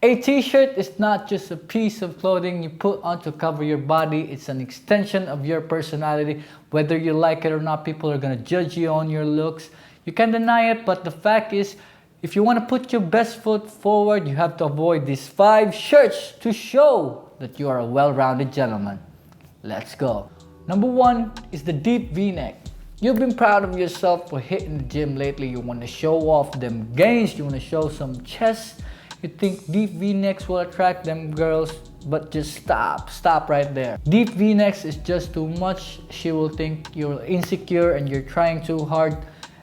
A t-shirt is not just a piece of clothing you put on to cover your body. It's an extension of your personality. Whether you like it or not, people are gonna judge you on your looks. You can't deny it, but the fact is, if you want to put your best foot forward, you have to avoid these 5 shirts to show that you are a well-rounded gentleman. Let's go. Number 1 is the deep V-neck. You've been proud of yourself for hitting the gym lately. You want to show off them gains. You want to show some chest. You think deep V-necks will attract them girls, but just stop right there. Deep V-necks is just too much. She will think you're insecure and you're trying too hard.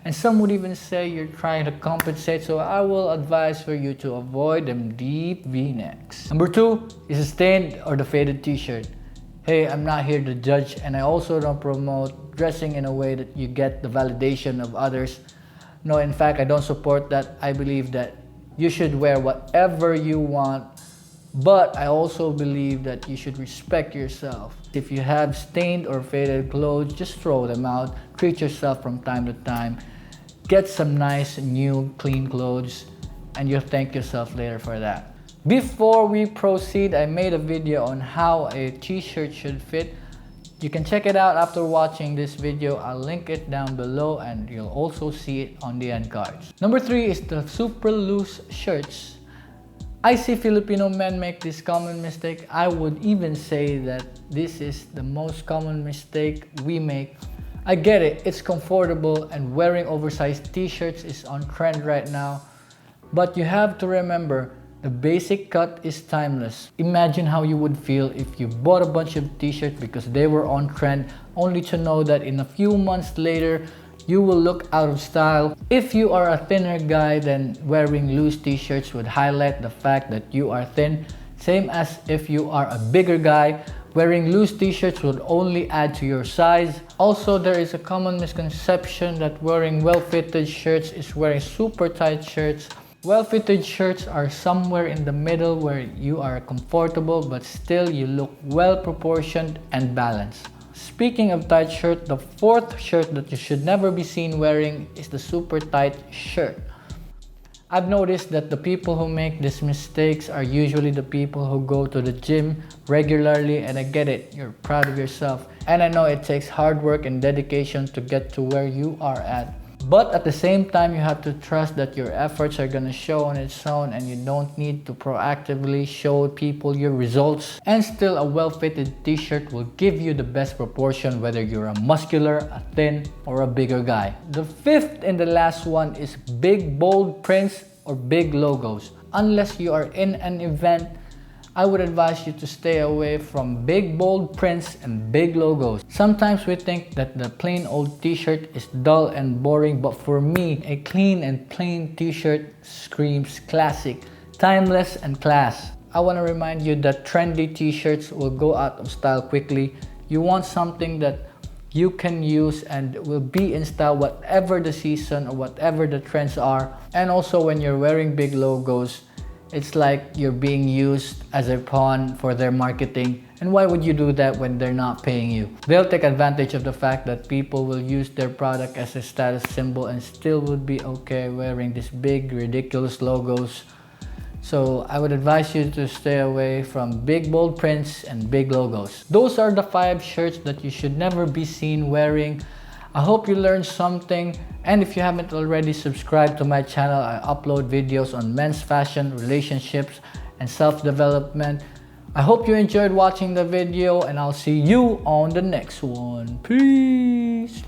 And some would even say you're trying to compensate, so I will advise for you to avoid them deep V-necks. Number 2 is a stained or the faded t-shirt. Hey, I'm not here to judge, and I also don't promote dressing in a way that you get the validation of others. No, in fact, I don't support that. I believe that you should wear whatever you want, but I also believe that you should respect yourself. If you have stained or faded clothes, just throw them out. Treat yourself from time to time. Get some nice, new, clean clothes, and you'll thank yourself later for that. Before we proceed, I made a video on how a t-shirt should fit. You can check it out after watching this video. I'll link it down below and you'll also see it on the end cards. Number 3 is the super loose shirts. I see Filipino men make this common mistake. I would even say that this is the most common mistake we make. I get it, it's comfortable and wearing oversized t-shirts is on trend right now. But you have to remember, the basic cut is timeless. Imagine how you would feel if you bought a bunch of t-shirts because they were on trend, only to know that in a few months later, you will look out of style. If you are a thinner guy, then wearing loose t-shirts would highlight the fact that you are thin. Same as if you are a bigger guy, wearing loose t-shirts would only add to your size. Also, there is a common misconception that wearing well-fitted shirts is wearing super tight shirts. Well-fitted shirts are somewhere in the middle where you are comfortable but still you look well-proportioned and balanced. Speaking of tight shirt, the 4th shirt that you should never be seen wearing is the super tight shirt. I've noticed that the people who make these mistakes are usually the people who go to the gym regularly, and I get it, you're proud of yourself. And I know it takes hard work and dedication to get to where you are at. But at the same time, you have to trust that your efforts are gonna show on its own and you don't need to proactively show people your results. And still, a well-fitted t-shirt will give you the best proportion whether you're a muscular, a thin, or a bigger guy. The 5th and the last one is big bold prints or big logos. Unless you are in an event, I would advise you to stay away from big bold prints and big logos. Sometimes we think that the plain old t-shirt is dull and boring, but for me, a clean and plain t-shirt screams classic, timeless, and class. I want to remind you that trendy t-shirts will go out of style quickly. You want something that you can use and will be in style whatever the season or whatever the trends are. And also when you're wearing big logos, it's like you're being used as a pawn for their marketing. And why would you do that when they're not paying you? They'll take advantage of the fact that people will use their product as a status symbol and still would be okay wearing these big, ridiculous logos. So I would advise you to stay away from big, bold prints and big logos. Those are the 5 shirts that you should never be seen wearing. I hope you learned something, and if you haven't already subscribed to my channel, I upload videos on men's fashion, relationships, and self-development. I hope you enjoyed watching the video, and I'll see you on the next one. Peace!